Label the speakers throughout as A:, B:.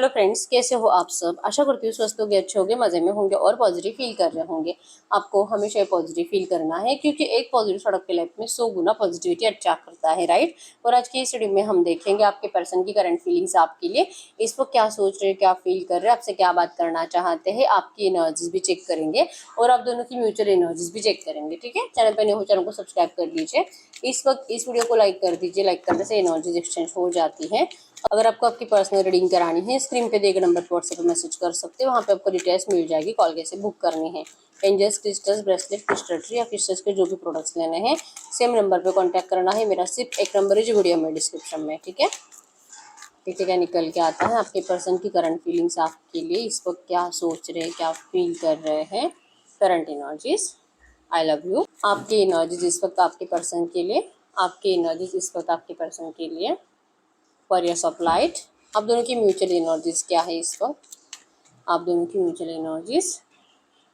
A: Hello friends, कैसे हो आप सब। आशा करती हूँ स्वस्थ होंगे, अच्छे होंगे, मजे में होंगे और पॉजिटिव फील कर रहे होंगे। आपको हमेशा पॉजिटिव फील करना है क्योंकि एक पॉजिटिव सड़क की लाइफ में 100 गुना पॉजिटिविटी अच्छा करता है, राइट। और आज की इस वीडियो में हम देखेंगे आपके पर्सन की करंट फीलिंग्स आपके लिए, इस वक्त क्या सोच रहे हैं, क्या फील कर रहे हैं, आपसे क्या बात करना चाहते हैं, आपकी एनर्जीज भी चेक करेंगे और आप दोनों की म्यूचुअल एनर्जीज भी चेक करेंगे। ठीक है, चैनल पर नहीं हो चैनल को सब्सक्राइब कर लीजिए। इस वक्त इस वीडियो को लाइक कर दीजिए, लाइक करने से एनर्जीज एक्सचेंज हो जाती है। अगर आपको आपकी पर्सनल रीडिंग करानी है, स्क्रीन पे दिए गए नंबर पर व्हाट्सएप पे मैसेज कर सकते हो, वहाँ पे आपको डिटेल्स मिल जाएगी, कॉल कैसे बुक करनी है। Angels, crystals, bracelet, crystal tree या क्रिस्टल्स के जो भी प्रोडक्ट्स लेने हैं सेम नंबर पे कांटेक्ट करना है। मेरा सिर्फ एक नंबर है जो वीडियो में डिस्क्रिप्शन में, ठीक है। देखिए क्या निकल के आता है आपके पर्सन की करंट फीलिंग्स आपके लिए, इस वक्त क्या सोच रहे हैं, क्या फील कर रहे हैं। Current energies, I love you. आपकी एनर्जीज इस वक्त आपके पर्सन के लिए, आपकी एनर्जीज इस वक्त आपके पर्सन के लिए। वॉरियर्स ऑफ लाइट, आप दोनों की म्यूचुअल एनर्जीज क्या है इस वक्त। आप दोनों की mutual energies.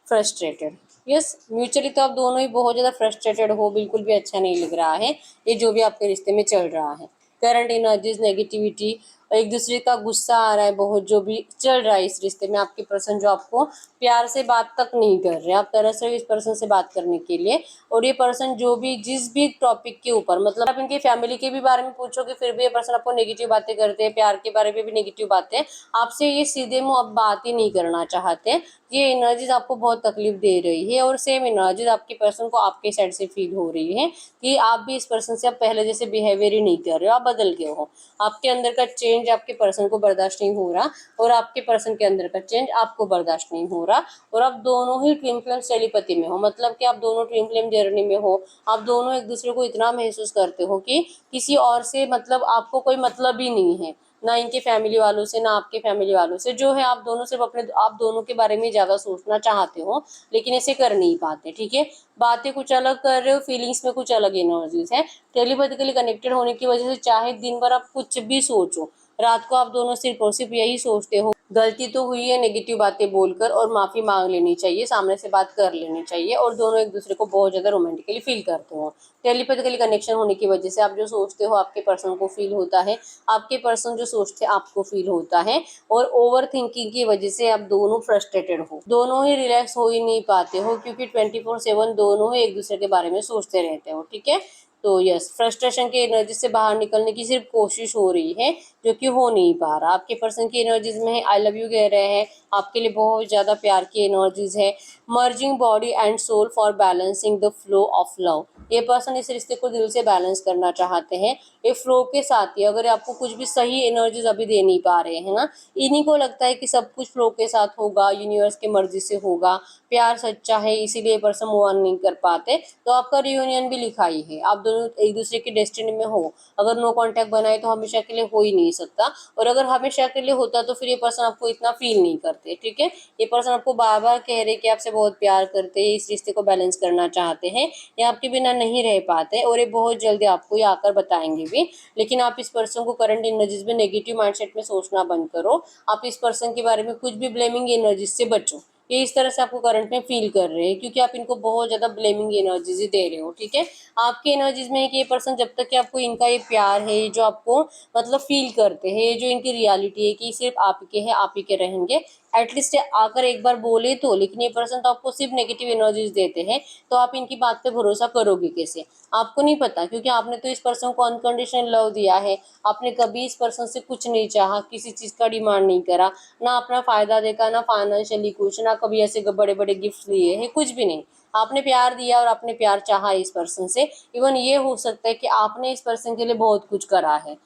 A: Frustrated, yes, mutually तो आप दोनों ही बहुत ज़्यादा फ्रस्ट्रेटेड हो, बिल्कुल भी अच्छा नहीं लग रहा है ये जो भी आपके रिश्ते में चल रहा है। करंट एनर्जीज नेगेटिविटी और एक दूसरे का गुस्सा आ रहा है बहुत, जो भी चल रहा है इस रिश्ते में। आपके पर्सन जो आपको प्यार से बात तक नहीं कर रहे, आप तरस रहे हो इस पर्सन से बात करने के लिए। और ये पर्सन जो भी जिस भी टॉपिक के ऊपर, मतलब आप इनकी फैमिली के भी बारे में पूछोगे फिर भी ये पर्सन आपको नेगेटिव बातें करते हैं, प्यार के बारे में भी नेगेटिव बातें, आपसे ये सीधे मुंह अब बात ही नहीं करना चाहते। ये एनर्जीज आपको बहुत तकलीफ दे रही है और सेम एनर्जीज आपके पर्सन को आपके साइड से फील हो रही है कि आप भी इस पर्सन से अब पहले जैसे बिहेवियर ही नहीं कर रहे हो, आप बदल गए हो। आपके अंदर का चेंज आपके पर्सन को बर्दाश्त नहीं हो रहा और आपके पर्सन के अंदर का चेंज आपको बर्दाश्त नहीं हो रहा। और आप दोनों ही ट्विन फ्लेम टेलीपैथी में हो, मतलब कि आप दोनों ट्विन फ्लेम जर्नी में हो। आप दोनों एक दूसरे को इतना महसूस करते हो कि किसी और से मतलब आपको कोई मतलब ही नहीं है, ना इनके फैमिली वालों से ना आपके फैमिली वालों से। जो है आप दोनों सिर्फ अपने, आप दोनों के बारे में ज़्यादा सोचना चाहते हो लेकिन ऐसे कर नहीं पाते। ठीक है, बातें कुछ अलग कर रहे हो, फीलिंग्स में कुछ अलग एनर्जीज है। टेलीपैथिकली कनेक्टेड होने की वजह से चाहे दिन भर आप कुछ भी सोचो, रात को आप दोनों सिर्फ और सिर्फ यही सोचते हो गलती तो हुई है, नेगेटिव बातें बोलकर, और माफी मांग लेनी चाहिए, सामने से बात कर लेनी चाहिए। और दोनों एक दूसरे को बहुत ज्यादा रोमांटिकली फील करते हो। टेलीपैथिकली कनेक्शन होने की वजह से आप जो सोचते हो आपके पर्सन को फील होता है, आपके पर्सन जो सोचते हैं आपको फील होता है। और ओवर थिंकिंग की वजह से आप दोनों फ्रस्ट्रेटेड हो, दोनों ही रिलैक्स हो ही नहीं पाते हो क्योंकि 24/7 दोनों ही एक दूसरे के बारे में सोचते रहते हो। ठीक है, तो यस, फ्रस्ट्रेशन की एनर्जी से बाहर निकलने की सिर्फ कोशिश हो रही है जो कि हो नहीं पा रहा। आपके पर्सन की एनर्जीज में आई लव यू कह रहे हैं, आपके लिए बहुत ज़्यादा प्यार की एनर्जीज है। Merging body and soul for balancing the flow of love, ये पर्सन इस रिश्ते को दिल से बैलेंस करना चाहते हैं ये फ्लो के साथ ही। अगर आपको कुछ भी सही एनर्जीज अभी दे नहीं पा रहे हैं ना, इन्हीं को लगता है कि सब कुछ फ्लो के साथ होगा, यूनिवर्स की मर्जी से होगा, प्यार सच्चा है, इसीलिए पर्सन मूव ऑन नहीं कर पाते। तो आपका रियूनियन भी लिखा ही है, आप दोनों एक दूसरे की डेस्टिनी में हो। अगर नो कांटेक्ट बनाए तो हमेशा के लिए हो ही नहीं सकता, और अगर हमेशा के लिए होता तो फिर ये पर्सन आपको इतना फील नहीं करते। ठीक है, ये पर्सन आपको बार बार कह रहे कि आपसे बहुत प्यार करते हैं, इस रिश्ते को बैलेंस करना चाहते हैं, ये आपके बिना नहीं रह पाते और ये बहुत जल्दी आपको ये आकर बताएंगे भी। लेकिन आप इस पर्सन को करंट एनर्जीज में नेगेटिव माइंडसेट में सोचना बंद करो। आप इस पर्सन के बारे में कुछ भी ब्लेमिंग एनर्जीज से बचो। ये इस तरह से आपको करंट में फील कर रहे हैं क्योंकि आप इनको बहुत ज्यादा ब्लेमिंग एनर्जीज ही दे रहे हो। ठीक है, आपके एनर्जीज में है कि ये पर्सन जब तक कि आपको इनका ये प्यार है, ये जो आपको मतलब फील करते हैं, ये जो इनकी रियलिटी है कि सिर्फ आप के हैं, आप ही के रहेंगे, एटलीस्ट आकर एक बार बोले तो। लेकिन ये पर्सन तो आपको सिर्फ नेगेटिव एनर्जीज देते हैं, तो आप इनकी बात पे भरोसा करोगे कैसे, आपको नहीं पता, क्योंकि आपने तो इस पर्सन को अनकंडीशनल लव दिया है। आपने कभी इस पर्सन से कुछ नहीं चाहा, किसी चीज का डिमांड नहीं करा, ना अपना फायदा देखा, ना फाइनेंशियली कुछ, ना कभी ऐसे बड़े बड़े गिफ्ट लिए हैं, कुछ भी नहीं। आपने प्यार दिया और आपने प्यार चाहा इस पर्सन से। इवन ये हो सकता है कि आपने इस पर्सन के लिए बहुत कुछ करा है,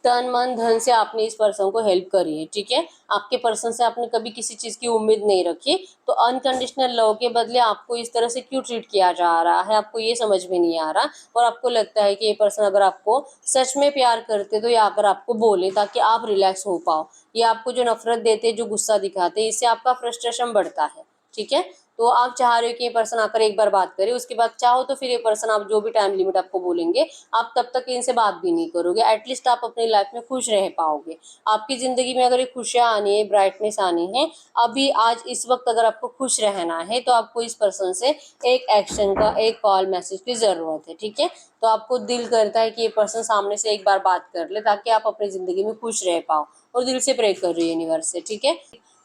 A: तन मन धन से आपने इस पर्सन को हेल्प करी है। ठीक है, आपके पर्सन से आपने कभी किसी चीज की उम्मीद नहीं रखी, तो अनकंडीशनल लव के बदले आपको इस तरह से क्यों ट्रीट किया जा रहा है, आपको ये समझ में नहीं आ रहा। और आपको लगता है कि ये पर्सन अगर आपको सच में प्यार करते तो ये आकर आपको बोले ताकि आप रिलैक्स हो पाओ। ये आपको जो नफरत देते, जो गुस्सा दिखाते, इससे आपका फ्रस्ट्रेशन बढ़ता है। ठीक है, तो आप चाह रहे हो कि ये पर्सन आकर एक बार बात करे, उसके बाद चाहो तो फिर ये पर्सन आप जो भी टाइम लिमिट आपको बोलेंगे आप तब तक इनसे बात भी नहीं करोगे। एटलीस्ट आप अपनी लाइफ में खुश रह पाओगे। आपकी ज़िंदगी में अगर ये खुशियाँ आनी है, ब्राइटनेस आनी है, अभी आज इस वक्त अगर आपको खुश रहना है तो आपको इस पर्सन से एक एक्शन का, एक कॉल मैसेज की ज़रूरत है। ठीक है, तो आपको दिल करता है कि ये पर्सन सामने से एक बार बात कर ले ताकि आप अपनी ज़िंदगी में खुश रह पाओ, और दिल से प्रे कर रही है यूनिवर्स से। ठीक है,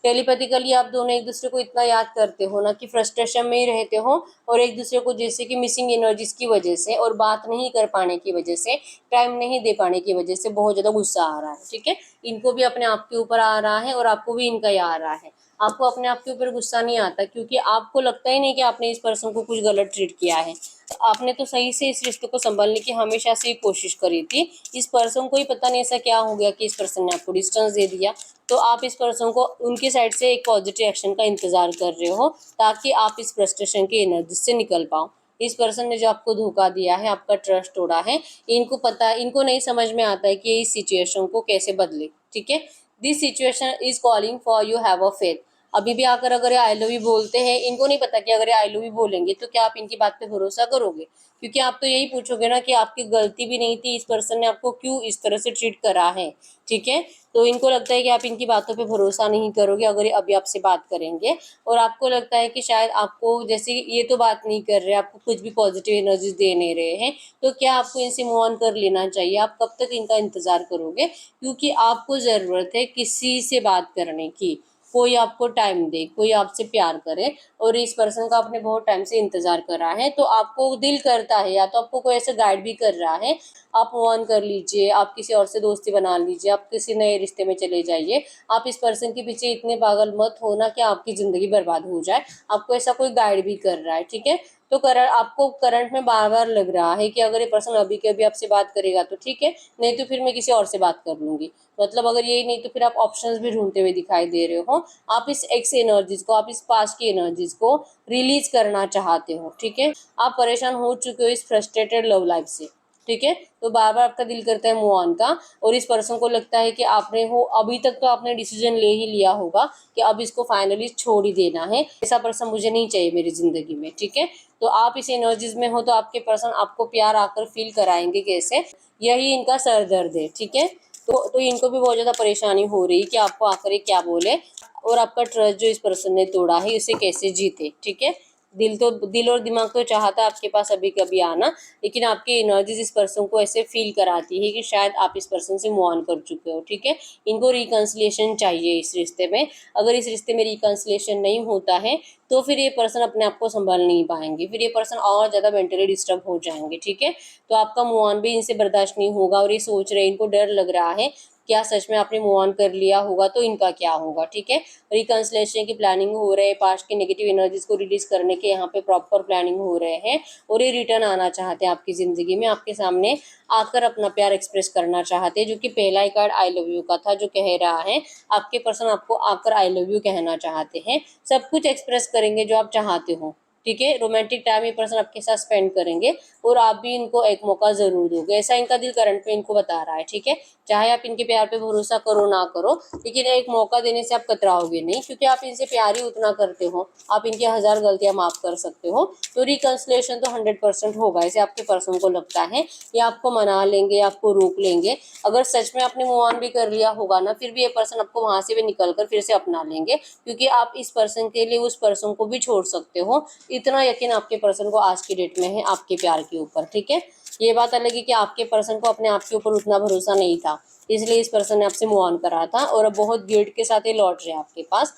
A: टेलीपैथिकली आप दोनों एक दूसरे को इतना याद करते हो ना कि फ्रस्ट्रेशन में ही रहते हो, और एक दूसरे को जैसे कि मिसिंग एनर्जीज की वजह से और बात नहीं कर पाने की वजह से, टाइम नहीं दे पाने की वजह से बहुत ज़्यादा गुस्सा आ रहा है। ठीक है, इनको भी अपने आप के ऊपर आ रहा है और आपको भी इनका ही आ रहा है। आपको अपने आप के ऊपर गुस्सा नहीं आता क्योंकि आपको लगता ही नहीं कि आपने इस पर्सन को कुछ गलत ट्रीट किया है। आपने तो सही से इस रिश्ते को संभालने की हमेशा से ही कोशिश करी थी। इस पर्सन को ही पता नहीं ऐसा क्या हो गया कि इस पर्सन ने आपको डिस्टेंस दे दिया। तो आप इस पर्सन को उनकी साइड से एक पॉजिटिव एक्शन का इंतजार कर रहे हो ताकि आप इस फ्रस्ट्रेशन की एनर्जी से निकल पाओ। इस पर्सन ने जो आपको धोखा दिया है, आपका ट्रस्ट तोड़ा है, इनको पता, इनको नहीं समझ में आता है कि इस सिचुएशन को कैसे बदले। ठीक है, this situation is calling for you have a faith. अभी भी आकर अगर ये आई लव यू बोलते हैं, इनको नहीं पता कि अगर ये आई लव यू बोलेंगे तो क्या आप इनकी बात पे भरोसा करोगे, क्योंकि आप तो यही पूछोगे ना कि आपकी गलती भी नहीं थी, इस पर्सन ने आपको क्यों इस तरह से ट्रीट करा है। ठीक है, तो इनको लगता है कि आप इनकी बातों पे भरोसा नहीं करोगे अगर ये अभी आपसे बात करेंगे, और आपको लगता है कि शायद आपको, जैसे ये तो बात नहीं कर रहे, आपको कुछ भी पॉजिटिव एनर्जी दे नहीं रहे हैं, तो क्या आपको इनसे मूव ऑन कर लेना चाहिए। आप कब तक इनका इंतजार करोगे, क्योंकि आपको ज़रूरत है किसी से बात करने की, कोई आपको टाइम दे, कोई आपसे प्यार करे, और इस पर्सन का आपने बहुत टाइम से इंतजार करा है। तो आपको दिल करता है, या तो आपको कोई ऐसे गाइड भी कर रहा है, आप मूव ऑन कर लीजिए, आप किसी और से दोस्ती बना लीजिए, आप किसी नए रिश्ते में चले जाइए। आप इस पर्सन के पीछे इतने पागल मत होना कि आपकी ज़िंदगी बर्बाद हो जाए। आपको ऐसा कोई गाइड भी कर रहा है। ठीक है, तो आपको करंट में बार बार लग रहा है कि अगर ये पर्सन अभी के अभी आपसे बात करेगा तो ठीक है, नहीं तो फिर मैं किसी और से बात कर लूंगी। मतलब अगर यही नहीं तो फिर आप ऑप्शंस भी ढूंढते हुए दिखाई दे रहे हो। आप इस एक्स एनर्जीज को, आप इस पास्ट की एनर्जीज को रिलीज करना चाहते हो। ठीक है, आप परेशान हो चुके हो इस फ्रस्ट्रेटेड लव लाइफ से। ठीक है, तो बार बार आपका दिल करता है मूव ऑन का, और इस पर्सन को लगता है कि आपने हो अभी तक तो आपने डिसीजन ले ही लिया होगा कि अब इसको फाइनली छोड़ ही देना है, ऐसा पर्सन मुझे नहीं चाहिए मेरी जिंदगी में। ठीक है, तो आप इस एनर्जीज में हो तो आपके पर्सन आपको प्यार आकर फील कराएंगे कैसे, यही इनका सर दर्द है। ठीक है, तो इनको भी बहुत ज़्यादा परेशानी हो रही है कि आपको आकर ये क्या बोले, और आपका ट्रस्ट जो इस पर्सन ने तोड़ा है इसे कैसे जीते। ठीक है, दिल और दिमाग तो चाहता है आपके पास अभी कभी आना, लेकिन आपकी एनर्जीज इस पर्सन को ऐसे फील कराती है कि शायद आप इस पर्सन से मूव ऑन कर चुके हो। ठीक है, इनको रिकंसिलिएशन चाहिए इस रिश्ते में। अगर इस रिश्ते में रिकंसिलिएशन नहीं होता है तो फिर ये पर्सन अपने आप को संभाल नहीं पाएंगे, फिर ये पर्सन और ज़्यादा मेंटली डिस्टर्ब हो जाएंगे। ठीक है, तो आपका मूव ऑन भी इनसे बर्दाश्त नहीं होगा, और ये सोच रहे हैं, इनको डर लग रहा है क्या सच में आपने मूव ऑन कर लिया होगा तो इनका क्या होगा। ठीक है, रिकंसिलेशन की प्लानिंग हो रहे हैं, पास्ट के नेगेटिव एनर्जीज को रिलीज करने के यहाँ पे प्रॉपर प्लानिंग हो रहे हैं, और ये रिटर्न आना चाहते हैं आपकी ज़िंदगी में, आपके सामने आकर अपना प्यार एक्सप्रेस करना चाहते हैं। जो कि पहला ही कार्ड आई लव यू का था जो कह रहा है आपके पर्सन आपको आकर आई लव यू कहना चाहते हैं, सब कुछ एक्सप्रेस करेंगे जो आप चाहते हो। ठीक है, रोमांटिक टाइम ये पर्सन आपके साथ स्पेंड करेंगे, और आप भी इनको एक मौका जरूर दोगे, ऐसा इनका दिल करंट पे इनको बता रहा है। ठीक है, चाहे आप इनके प्यार पे भरोसा करो ना करो, लेकिन एक मौका देने से आप कतराओगे नहीं, क्योंकि आप इनसे प्यार ही उतना करते हो, आप इनकी 1000 गलतियां माफ कर सकते हो। तो रिकंसिलेशन तो 100% होगा, ऐसे आपके पर्सन को लगता है, ये आपको मना लेंगे, आपको रोक लेंगे। अगर सच में आपने मूव ऑन भी कर लिया होगा ना, फिर भी ये पर्सन आपको वहां से भी निकल कर फिर से अपना लेंगे, क्योंकि आप इस पर्सन के लिए उस पर्सन को भी छोड़ सकते हो। इतना यकीन आपके पर्सन को आज की डेट में है आपके प्यार के ऊपर। ठीक है, ये बात अलग है कि आपके पर्सन को अपने आप के ऊपर उतना भरोसा नहीं था, इसलिए इस पर्सन ने आपसे मूव ऑन करा था, और अब बहुत गिल्ट के साथ ये लौट रहे हैं आपके पास,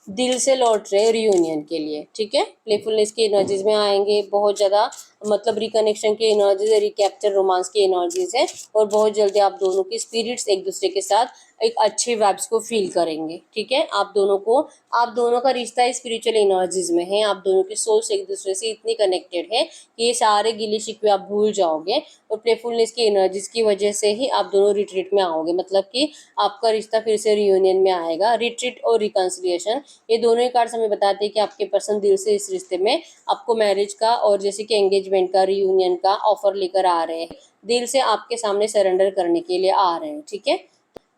A: दिल से लौट रहे रियूनियन के लिए। ठीक है, प्लेफुलनेस की एनर्जीज में आएंगे, बहुत ज़्यादा मतलब रिकनेक्शन की एनर्जीज है, रिकैप्चर रोमांस की एनर्जीज है, और बहुत जल्दी आप दोनों की स्पिरिट्स एक दूसरे के साथ एक अच्छे वाइब्स को फील करेंगे। ठीक है, आप दोनों का रिश्ता स्पिरिचुअल एनर्जीज में है, आप दोनों के सोल्स एक दूसरे से इतनी कनेक्टेड है कि ये सारे गिले शिकवे आप भूल जाओगे, और प्लेफुलनेस की एनर्जीज की वजह से ही आप दोनों रिट्रीट में आओगे, मतलब कि आपका रिश्ता फिर से रियूनियन में आएगा। रिट्रीट और रिकंसिलिएशन ये दोनों ही कार्ड्स हमें बताते हैं कि आपके पर्सन दिल से इस रिश्ते में आपको मैरिज का और जैसे कि एंगेजमेंट का, रियूनियन का ऑफर लेकर आ रहे हैं, दिल से आपके सामने सरेंडर करने के लिए आ रहे हैं। ठीक है,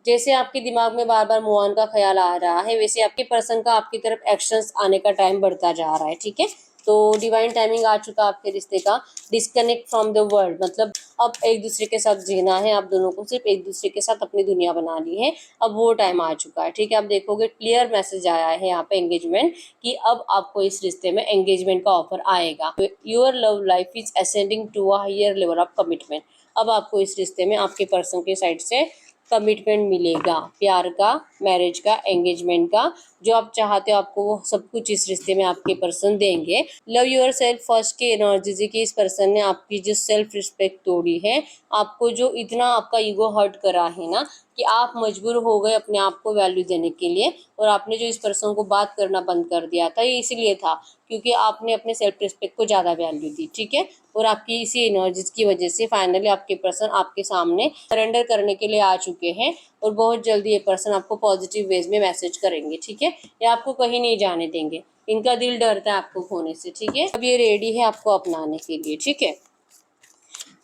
A: जैसे आपके दिमाग में बार बार मूव ऑन का ख्याल आ रहा है, वैसे आपके पर्सन का आपकी तरफ एक्शंस आने का टाइम बढ़ता जा रहा है। ठीक है, तो डिवाइन टाइमिंग आ चुका आपके रिश्ते का। डिस्कनेक्ट फ्रॉम द वर्ल्ड, मतलब अब एक दूसरे के साथ जीना है, आप दोनों को सिर्फ एक दूसरे के साथ अपनी दुनिया बनानी है, अब वो टाइम आ चुका है। ठीक है, आप देखोगे क्लियर मैसेज आया है यहाँ पे एंगेजमेंट, कि अब आपको इस रिश्ते में एंगेजमेंट का ऑफर आएगा। Your love life is ascending to a higher level of commitment. अब आपको इस रिश्ते में आपके पर्सन के साइड से कमिटमेंट मिलेगा, प्यार का, मैरिज का, एंगेजमेंट का। जो आप चाहते हो आपको वो सब कुछ इस रिश्ते में आपके पर्सन देंगे। लव योर सेल्फ फर्स्ट की एनर्जी की इस पर्सन ने आपकी जो सेल्फ रिस्पेक्ट तोड़ी है, आपको जो इतना आपका ईगो हर्ट करा है ना, कि आप मजबूर हो गए अपने आप को वैल्यू देने के लिए, और आपने जो इस पर्सन को बात करना बंद कर दिया था, ये इसीलिए था क्योंकि आपने अपने सेल्फ रिस्पेक्ट को ज़्यादा वैल्यू दी। ठीक है, और आपकी इसी एनर्जीज की वजह से फाइनली आपके पर्सन आपके सामने सरेंडर करने के लिए आ चुके हैं, और बहुत जल्दी ये पर्सन आपको पॉजिटिव वेज में मैसेज करेंगे। ठीक है, ये आपको कहीं नहीं जाने देंगे, इनका दिल डरता है आपको खोने से। ठीक है, अब ये रेडी है आपको अपनाने के लिए। ठीक है,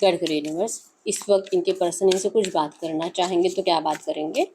A: गढ़ यूनिवर्स, इस वक्त इनके पर्सन इनसे कुछ बात करना चाहेंगे तो क्या बात करेंगे?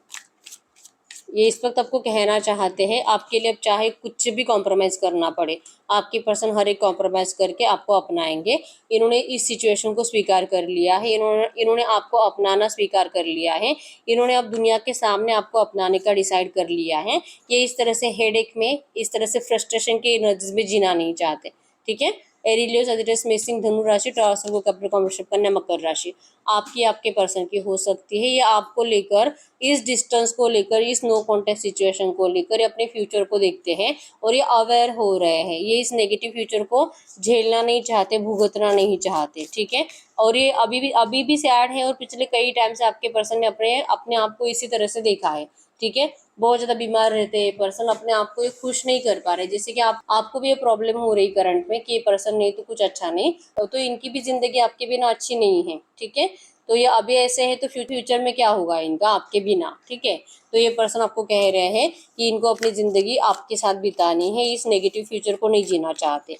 A: ये इस वक्त आपको कहना चाहते हैं, आपके लिए अब चाहे कुछ भी कॉम्प्रोमाइज़ करना पड़े, आपके पर्सन हर एक कॉम्प्रोमाइज़ करके आपको अपनाएंगे। इन्होंने इस सिचुएशन को स्वीकार कर लिया है, इन्होंने आपको अपनाना स्वीकार कर लिया है, इन्होंने अब दुनिया के सामने आपको अपनाने का डिसाइड कर लिया है। ये इस तरह से हेडेक में, इस तरह से फ्रस्ट्रेशन के एनर्जीज में जीना नहीं चाहते। ठीक है, एरिलियो सजिटस मेसिंग धनु राशि, ट्रांसफर को कैप्रिकॉर्न वृषभ कन्या मकर राशि आपकी आपके पर्सन की हो सकती है। ये आपको लेकर, इस डिस्टेंस को लेकर, इस नो कॉन्टेक्ट सिचुएशन को लेकर अपने फ्यूचर को देखते हैं, और ये अवेयर हो रहे हैं। ये इस नेगेटिव फ्यूचर को झेलना नहीं चाहते, भुगतना नहीं चाहते। ठीक है, और ये अभी भी सैड है, और पिछले कई टाइम से आपके पर्सन ने अपने अपने आप को इसी तरह से देखा है। ठीक है, बहुत ज़्यादा बीमार रहते हैं पर्सन, अपने आप को ये खुश नहीं कर पा रहे। जैसे कि आपको भी ये प्रॉब्लम हो रही करंट में कि ये पर्सन नहीं तो कुछ अच्छा नहीं, तो इनकी भी जिंदगी आपके बिना अच्छी नहीं है। ठीक है, तो ये अभी ऐसे है तो फ्यूचर में क्या होगा इनका आपके बिना। ठीक है, तो ये पर्सन आपको कह रहे हैं कि इनको अपनी ज़िंदगी आपके साथ बितानी है, इस नेगेटिव फ्यूचर को नहीं जीना चाहते।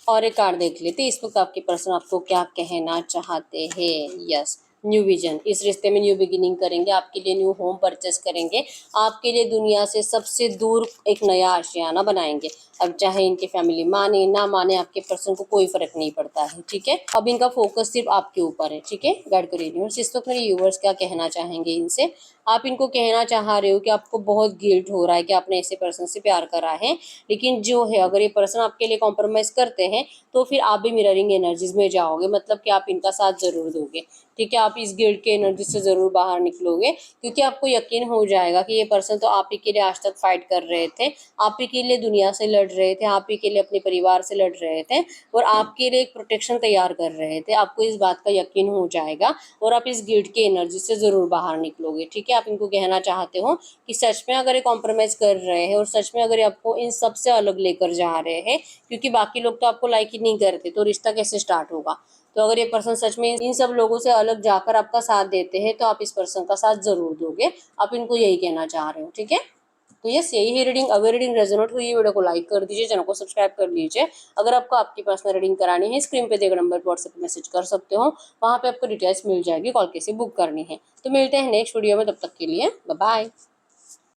A: और एक कार्ड देख लेते, इस वक्त आपके पर्सन आपको क्या कहना चाहते हैं। यस, न्यू विजन, इस रिश्ते में न्यू बिगिनिंग करेंगे, आपके लिए न्यू होम परचेस करेंगे, आपके लिए दुनिया से सबसे दूर एक नया आशियाना बनाएंगे। अब चाहे इनके फैमिली माने ना माने, आपके पर्सन को कोई फर्क नहीं पड़ता है। ठीक है, अब इनका फोकस सिर्फ आपके ऊपर है। ठीक है, गाइड करिए यूनिवर्स, इस वक्त मेरे व्यूअर्स क्या कहना चाहेंगे इनसे। आप इनको कहना चाह रहे हो कि आपको बहुत गिल्ट हो रहा है कि आपने ऐसे पर्सन से प्यार करा है, लेकिन जो है अगर ये पर्सन आपके लिए कॉम्प्रोमाइज़ करते हैं तो फिर आप भी मिररिंग एनर्जीज में जाओगे, मतलब कि आप इनका साथ ज़रूर दोगे। ठीक है, आप इस गिल्ट के एनर्जी से ज़रूर बाहर निकलोगे, क्योंकि आपको यकीन हो जाएगा कि ये पर्सन तो आप ही के लिए आज तक फाइट कर रहे थे, आप ही के लिए दुनिया से लड़ रहे थे, आप ही के लिए अपने परिवार से लड़ रहे थे, और आपके लिए एक प्रोटेक्शन तैयार कर रहे थे। आपको इस बात का यकीन हो जाएगा, और आप इस गिल्ट की एनर्जी से ज़रूर बाहर निकलोगे। ठीक है, आप इनको कहना चाहते हो कि सच में अगर ये कॉम्प्रोमाइज़ कर रहे हैं, और सच में अगर ये आपको इन सब से अलग लेकर जा रहे हैं, क्योंकि बाकी लोग तो आपको लाइक ही नहीं करते, तो रिश्ता कैसे स्टार्ट होगा। तो अगर ये पर्सन सच में इन सब लोगों से अलग जाकर आपका साथ देते हैं, तो आप इस पर्सन का साथ जरूर दोगे। आप इनको यही कहना चाह रहे हो। ठीक है, तो यस, यही है रीडिंग। अगर रीडिंग रेजोनेट हुई, वीडियो को लाइक कर दीजिए, चैनल को सब्सक्राइब कर लीजिए। अगर आपको आपकी पर्सनल रीडिंग करानी है, स्क्रीन पे दिए गए नंबर पर व्हाट्सएप पे मैसेज कर सकते हो, वहाँ पे आपको डिटेल्स मिल जाएगी, कॉल कैसे बुक करनी है। तो मिलते हैं नेक्स्ट वीडियो में, तब तक के लिए बाय बाय।